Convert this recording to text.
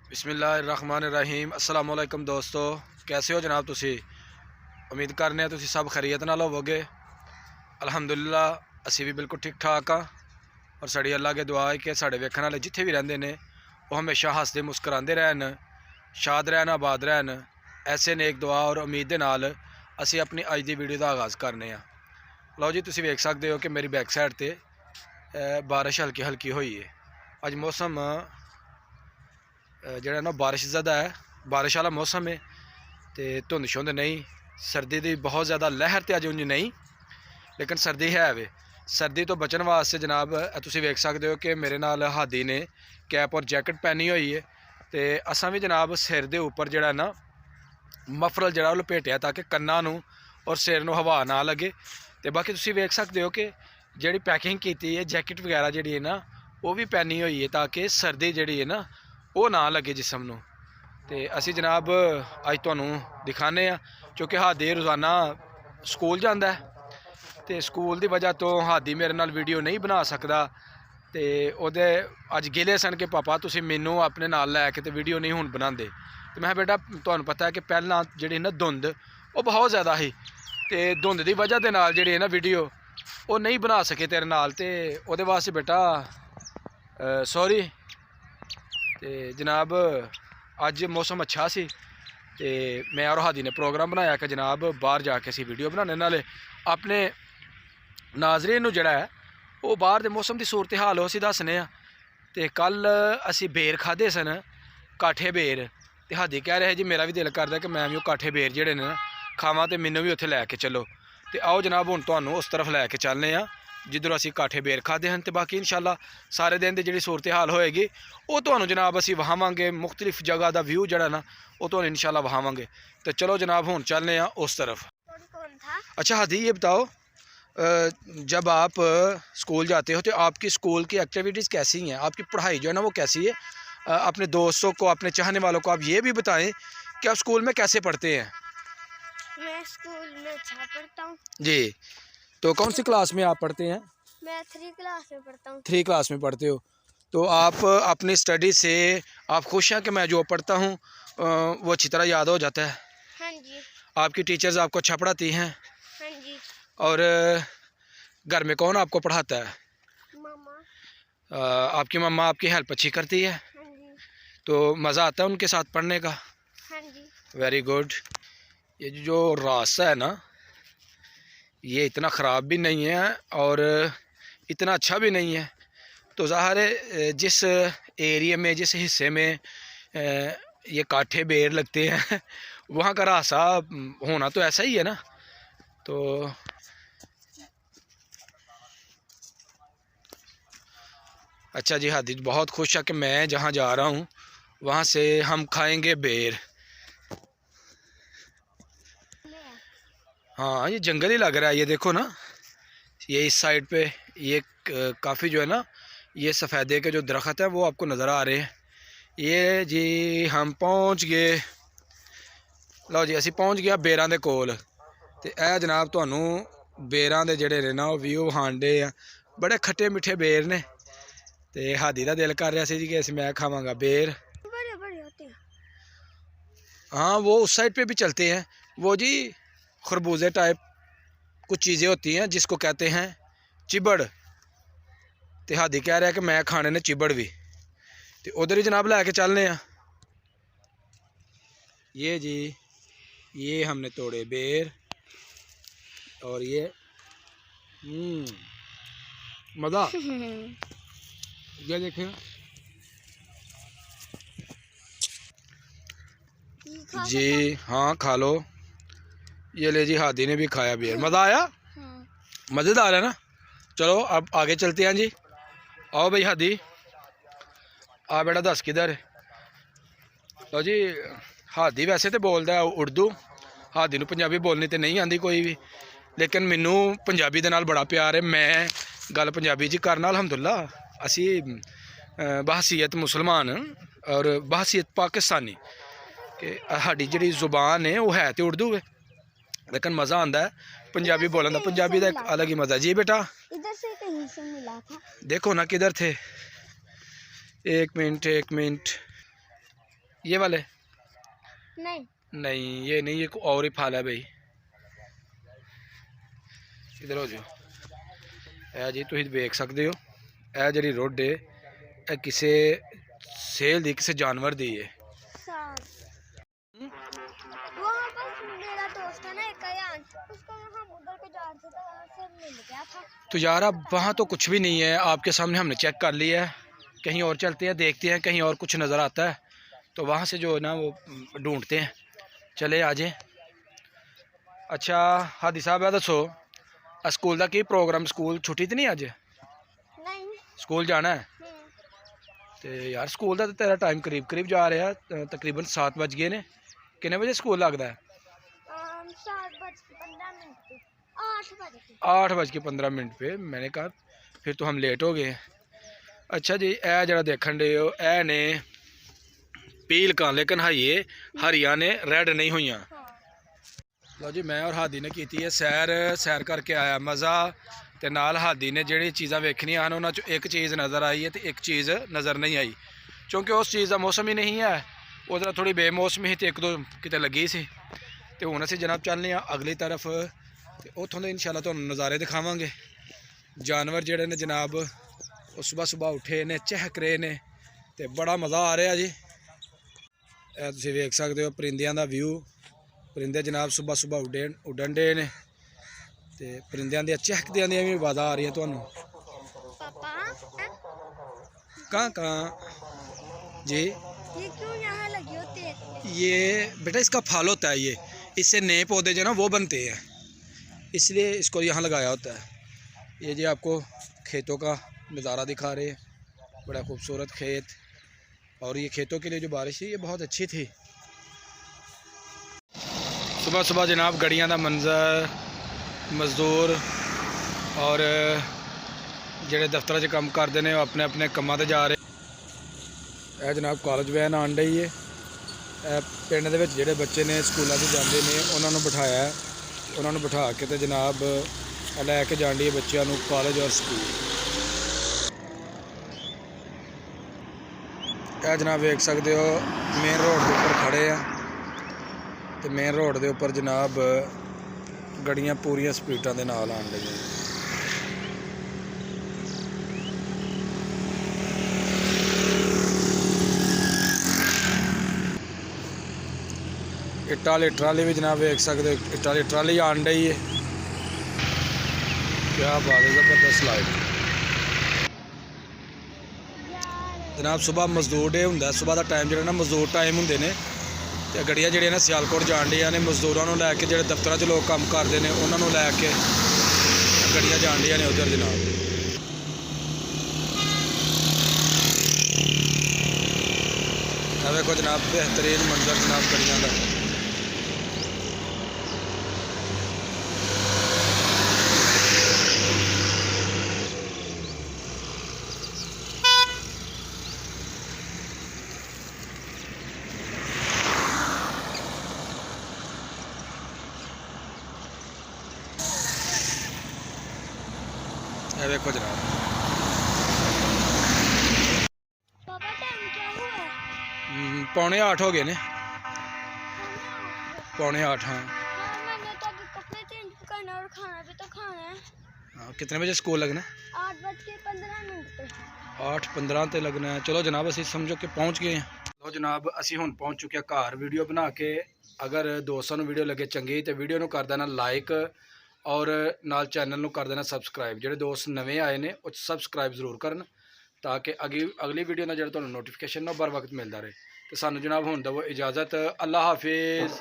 बिस्मिल्लाहिर्रहमानिर्रहीम। अस्सलाम वालेकुम दोस्तों, कैसे हो जनाब? तुसी उम्मीद करने तुसी सब खैरियत नाल होवोगे। अल्हम्दुलिल्लाह असी भी बिल्कुल ठीक ठाक हाँ। और साड़ी अल्लाह के दुआ है कि साढ़े वेखण वाले जिथे भी रहिंदे ने वो हमेशा हसदे मुस्करांदे रहन, शाद रहन, आबाद रहन। ऐसे नेक दुआ और उम्मीद दे नाल असी अपनी अज की वीडियो का आगाज़ करने। लो जी, तुसी वेख सकते हो कि मेरी बैक साइड ते बारिश हल्की हल्की हुई है। अज मौसम ਜਿਹੜਾ ना बारिश ज़्यादा है, बारिश वाला मौसम है तो धुंध शुंध नहीं। सर्दी की बहुत ज़्यादा लहर तो अज उंज नहीं, लेकिन सर्दी है वे। सर्दी तो बचन वास्ते जनाब तुसी वेख सकते हो कि मेरे नाल हादी ने कैप और जैकेट पहनी हुई है। तो असा भी जनाब सिर के उपर जड़ा ना मफरल जड़ा लपेटिया ताकि कन्ना नूं और सिर नूं हवा ना लगे। तो बाकी तुसी वेख सकते हो कि जी पैकिंग की है, जैकेट वगैरह जी है ना वो भी पहनी हुई है ताकि सर्दी जी है ना वो ना लगे जिसम नूं। ते असी जनाब अज तुहानूं दिखाने आ, क्योंकि हादी रोज़ाना स्कूल जांदा है तो स्कूल की वजह तो हादी मेरे नाल वीडियो नहीं बना सकता। तो ओहदे अज गिले सन कि पापा तुसी मैनू अपने नाल लैके तो वीडियो नहीं हुण बनांदे। तो मैं बेटा तुहानूं पता है कि पहलां जिहड़ी ना धुंध वो बहुत ज़्यादा ही, तो धुंध की वजह के नाल जिहड़ी है ना वीडियो वो नहीं बना सके तेरे नाल। तो ओहदे वास्ते बेटा सॉरी। तो जनाब अज मौसम अच्छा सी तो मैं और हादी ने प्रोग्राम बनाया कि जनाब बाहर जाके असी वीडियो बनाने नाले अपने नाजरीन नूं जिहड़ा है वो बाहर के मौसम की सूरत हाल असी दसने। तो कल असी बेर खाधे सन, काठे बेर। तो हादी कह रहे जी मेरा भी दिल करदा कि मैं भी काठे बेर जिहड़े ने खावां तो मैनू भी उत्थे लैके चलो। तो आओ जनाब हुण तुहानूं उस तरफ लैके चलने आ जिधरों असी काठे बेर खाधे हैं। तो बाकी इंशाल्लाह सारे दिन की जी सूरत हाल होएगी वो तो जनाब असी वहावांगे, मुख्तलिफ जगह का व्यू जड़ा ना वो तो इंशाल्लाह वहावांगे। तो चलो जनाब हुण चलने उस तरफ। अच्छा हादी ये बताओ, जब आप स्कूल जाते हो तो आपकी स्कूल की एक्टिविटीज़ कैसी हैं? आपकी पढ़ाई जो है ना वो कैसी है? अपने दोस्तों को, अपने चाहने वालों को आप ये भी बताएं कि आप स्कूल में कैसे पढ़ते हैं। मैं स्कूल में अच्छा पढ़ता हूँ जी। तो कौन सी क्लास में आप पढ़ते हैं? मैं 3 क्लास में पढ़ता हूँ। 3 क्लास में पढ़ते हो। तो आप अपनी स्टडी से आप खुश हैं कि मैं जो पढ़ता हूँ वो अच्छी तरह याद हो जाता है? हाँ जी। आपकी टीचर्स आपको अच्छा पढ़ाती हैं? हाँ जी। और घर में कौन आपको पढ़ाता है? मामा। आपकी मम्मा आपकी हेल्प अच्छी करती है? हाँ जी। तो मज़ा आता है उनके साथ पढ़ने का? हाँ जी। Very good. ये जो रास्ता है ना ये इतना ख़राब भी नहीं है और इतना अच्छा भी नहीं है। तो ज़ाहिर है जिस एरिया में, जिस हिस्से में ये काठे बेर लगते हैं वहाँ का रास्ता होना तो ऐसा ही है ना। तो अच्छा जी, हादी बहुत खुश है कि मैं जहाँ जा रहा हूँ वहाँ से हम खाएंगे बेर। हाँ ये जंगल ही लग रहा है, ये देखो ना, ये इस साइड पे ये काफ़ी जो है ना ये सफ़ेदे के जो दरख्त है वो आपको नज़र आ रहे हैं। ये जी हम पहुँच गए। लो जी असी पहुँच गया बेरां दे कोल। तो यह जनाब तुहानूं बेरां दे जिहड़े ने ना वो व्यू विखांडे आ। बड़े खट्टे मिठे बेर ने। तो हादी का दिल कर रहा सी जी कि मैं खावांगा बेर। बड़े बड़े होते हैं। हाँ वो उस साइड पे भी चलते हैं, वो जी खरबूजे टाइप कुछ चीज़ें होती हैं जिसको कहते हैं चिबड़। तो हादी कह रहा है कि मैं खाने ने चिबड़ भी। तो उधर ही जनाब लैके चलने हैं। ये जी ये हमने तोड़े बेर और ये मज़ा। ये देखें जी, हाँ खा लो। ये ले जी हादी ने भी खाया बेर। मज़ा आया? मज़ेदार है ना। चलो अब आगे चलते हैं जी। आओ भाई हादी, आ बेटा दस किधर। लो जी हादी वैसे तो बोलता है उर्दू, हादी नूं पंजाबी बोलनी तो नहीं आती कोई भी, लेकिन मैनू पंजाबी दे नाल बड़ा प्यार है। मैं गल पंजाबी जी करना अलहमदुलिल्लाह। असी बहसीयत मुसलमान और बहसीयत पाकिस्तानी कि साड़ी जी जुबान है वो है तो उर्दू है, लेकिन मज़ा आता है पंजाबी बोलने का। पंजाबी का एक अलग ही मज़ा। जी बेटा इधर से कहीं से मिला था। देखो ना किधर थे। एक मिनट ये वाले नहीं नहीं, ये नहीं, ये कोई और ही फल है भाई। इधर हो जाओ। ਇਹ ਜੀ ਤੁਸੀਂ ਵੇਖ ਸਕਦੇ ਹੋ, ਇਹ ਜਿਹੜੀ ਰੋਡ ਹੈ ਇਹ ਕਿਸੇ ਸੇਲ ਦੀ, ਕਿਸੇ ਜਾਨਵਰ ਦੀ ਹੈ। साग वहाँ पर मेरा दोस्त है ना एक अयान, उसको हम उधर के जा रहे थे तो वहाँ से मिल गया था। तो यार अब वहाँ तो कुछ भी नहीं है, आपके सामने हमने चेक कर लिया है। कहीं और चलते हैं, देखते हैं कहीं और कुछ नज़र आता है तो वहाँ से जो है ना वो ढूंढते हैं। चले आ जाए। अच्छा हादी साहब है दसो स्कूल का की प्रोग्राम, स्कूल छुट्टी तो नहीं अज? नहीं स्कूल जाना है तो यार स्कूल का तो तेरा टाइम करीब करीब जा रहा है, तकरीबन 7 बज गए ने। कितने बजे स्कूल लगता है? 7:15 पे 8 बजे 8:15 पे। मैंने कहा फिर तो हम लेट हो गए। अच्छा जी ए जरा देखन डे हो ए ने पील का, लेकिन हाइए हरिया ने रेड नहीं हुई। हाँ। लो जी मैं और हादी ने की है सैर करके आया मज़ा, तो नाल हादी ने ਜਿਹੜੀ ਚੀਜ਼ਾਂ ਵੇਖਣੀਆਂ ਹਨ ਉਹਨਾਂ ਚੋਂ ਇੱਕ ਚੀਜ਼ ਨਜ਼ਰ ਆਈ ਹੈ ਤੇ ਇੱਕ ਚੀਜ਼ ਨਜ਼ਰ ਨਹੀਂ ਆਈ, ਕਿਉਂਕਿ ਉਸ ਚੀਜ਼ ਦਾ ਮੌਸਮ ਹੀ ਨਹੀਂ ਹੈ। ਉਹਦਾ ਥੋੜੀ ਬੇਮੌਸਮੀ ਸੀ ਤੇ ਇੱਕ ਦੋ ਕਿਤੇ ਲੱਗੀ ਸੀ। ਤੇ ਹੁਣ ਅਸੀਂ ਜਨਾਬ ਚੱਲਨੇ ਆ ਅਗਲੀ ਤਰਫ ਤੇ ਉੱਥੋਂ ਦੇ ਇਨਸ਼ਾਅੱਲਾ ਤੁਹਾਨੂੰ ਨਜ਼ਾਰੇ ਦਿਖਾਵਾਂਗੇ। ਜਾਨਵਰ ਜਿਹੜੇ ਨੇ ਜਨਾਬ ਉਹ ਸਵੇਰ ਉੱਠੇ ਨੇ, ਚਹਿਕ ਰਹੇ ਨੇ ਤੇ ਬੜਾ ਮਜ਼ਾ ਆ ਰਿਹਾ ਜੀ। ਇਹ ਤੁਸੀਂ ਵੇਖ ਸਕਦੇ ਹੋ ਪਰਿੰਦਿਆਂ ਦਾ ਵਿਊ। परिंदे जनाब सुबह उड़न डे ने ते परिंदियां दी चहकदियां दी भी आवाज़ां आ रही है तुहानू। पापा कहाँ जी ये क्यों यहाँ लगी होती है? ये बेटा इसका फल होता है, ये इससे नए पौधे जो ना वो बनते हैं, इसलिए इसको यहाँ लगाया होता है। ये जी आपको खेतों का नज़ारा दिखा रहे हैं, बड़ा खूबसूरत खेत। और ये खेतों के लिए जो बारिश थी ये बहुत अच्छी थी। सुबह सुबह जनाब गड़ियाँ का मंजर, मजदूर और ਜਿਹੜੇ ਦਫ਼ਤਰਾਂ 'ਚ ਕੰਮ ਕਰਦੇ ਨੇ ਉਹ ਆਪਣੇ ਆਪਣੇ ਕੰਮਾਂ ਤੇ ਜਾ ਰਹੇ। ਇਹ ਜਨਾਬ ਕਾਲਜ ਵੈਨ ਆਉਣ ਡਈ ਹੈ। ਇਹ ਪਿੰਡ ਦੇ ਵਿੱਚ ਜਿਹੜੇ ਬੱਚੇ ਨੇ ਸਕੂਲਾਂ 'ਚ ਜਾਂਦੇ ਨੇ ਉਹਨਾਂ ਨੂੰ ਬਿਠਾਇਆ, ਉਹਨਾਂ ਨੂੰ ਬਿਠਾ ਕੇ ਤੇ ਜਨਾਬ ਲੈ ਕੇ ਜਾਣ ਡਈ ਬੱਚਿਆਂ ਨੂੰ ਕਾਲਜ ਔਰ ਸਕੂਲ। ਇਹ ਜਨਾਬ ਵੇਖ ਸਕਦੇ ਹੋ ਮੇਨ ਰੋਡ ਦੇ ਉੱਪਰ ਖੜੇ ਆ ਤੇ ਮੇਨ ਰੋਡ ਦੇ ਉੱਪਰ ਜਨਾਬ ਗੱਡੀਆਂ ਪੂਰੀਆਂ ਸਪੀਡਾਂ ਦੇ ਨਾਲ ਆਉਣ ਲੱਗੀਆਂ। ਇੱਟਾਂ ਵਾਲੀ ਟਰਾਲੀ ਵੀ ਜਨਾਬ ਵੇਖ ਸਕਦੇ ਹੋ, ਇੱਟਾਂ ਵਾਲੀ ਟਰਾਲੀ ਆਉਣ ਡਈ ਹੈ। ਕਿਆ ਬਾਤ ਹੈ, ਜ਼ਬਰਦਸਤ ਲਾਈਟ। ਜਨਾਬ ਸੁਬਾਹ ਮਜ਼ਦੂਰ ਡੇ ਹੁੰਦਾ, ਸੁਬਾਹ ਦਾ ਟਾਈਮ ਜਿਹੜਾ ਨਾ ਮਜ਼ਦੂਰ ਟਾਈਮ ਹੁੰਦੇ ਨੇ ਤੇ ਗੱਡੀਆਂ ਜਿਹੜੀਆਂ ਨਾ ਸਿਆਲਕੋਟ ਜਾਣ ਡੀਆਂ ਨੇ ਮਜ਼ਦੂਰਾਂ ਨੂੰ ਲੈ ਕੇ, ਜਿਹੜੇ ਦਫ਼ਤਰਾਂ 'ਚ ਲੋਕ ਕੰਮ ਕਰਦੇ ਨੇ ਉਹਨਾਂ ਨੂੰ ਲੈ ਕੇ ਗੱਡੀਆਂ ਜਾਣ ਡੀਆਂ ਨੇ ਉੱਧਰ ਜਨਾਬ। ਇਹ ਵੇਖੋ ਜਨਾਬ ਬਿਹਤਰੀਨ ਮੰਜ਼ਰ ਜਨਾਬ ਗੱਡੀਆਂ ਦਾ। देखो जनाब पापा टाइम क्या हुआ है? 7:45 हो गए ने, 7:45 हाँ। हाँ मैंने तो अभी कपड़े चेंज करना और खाना भी तो खाना है। हाँ कितने बजे स्कूल लगना? 8:15 पे 8:15 ਤੇ ਲੱਗਣਾ ਹੈ। ਚਲੋ ਜਨਾਬ ਅਸੀਂ ਸਮਝੋ ਕਿ ਪਹੁੰਚ ਗਏ ਹਾਂ। ਲੋ ਜਨਾਬ ਅਸੀਂ ਹੁਣ ਪਹੁੰਚ ਚੁੱਕੇ ਹਾਂ ਘਰ। ਵੀਡੀਓ ਬਣਾ ਕੇ ਅਗਰ ਦੋਸਤਾਂ ਨੂੰ ਵੀਡੀਓ ਲੱਗੇ ਚੰਗੀ ਤੇ ਵੀਡੀਓ ਨੂੰ ਕਰ ਦੇਣਾ ਲਾਈਕ ਔਰ ਨਾਲ ਚੈਨਲ ਨੂੰ ਕਰ ਦੇਣਾ ਸਬਸਕ੍ਰਾਈਬ। ਜਿਹੜੇ ਦੋਸਤ ਨਵੇਂ ਆਏ ਨੇ ਉਹ ਸਬਸਕ੍ਰਾਈਬ ਜ਼ਰੂਰ ਕਰਨ ਤਾਂ ਕਿ ਅਗਲੀ ਵੀਡੀਓ ਦਾ ਜਿਹੜਾ ਤੁਹਾਨੂੰ ਨੋਟੀਫਿਕੇਸ਼ਨ ਨਾ ਬਰ ਵਕਤ ਮਿਲਦਾ ਰਹੇ। ਤੇ ਸਾਨੂੰ ਜਨਾਬ ਹੁਣ ਦਵੋ ਇਜਾਜ਼ਤ। ਅੱਲਾ ਹਾਫਿਜ਼।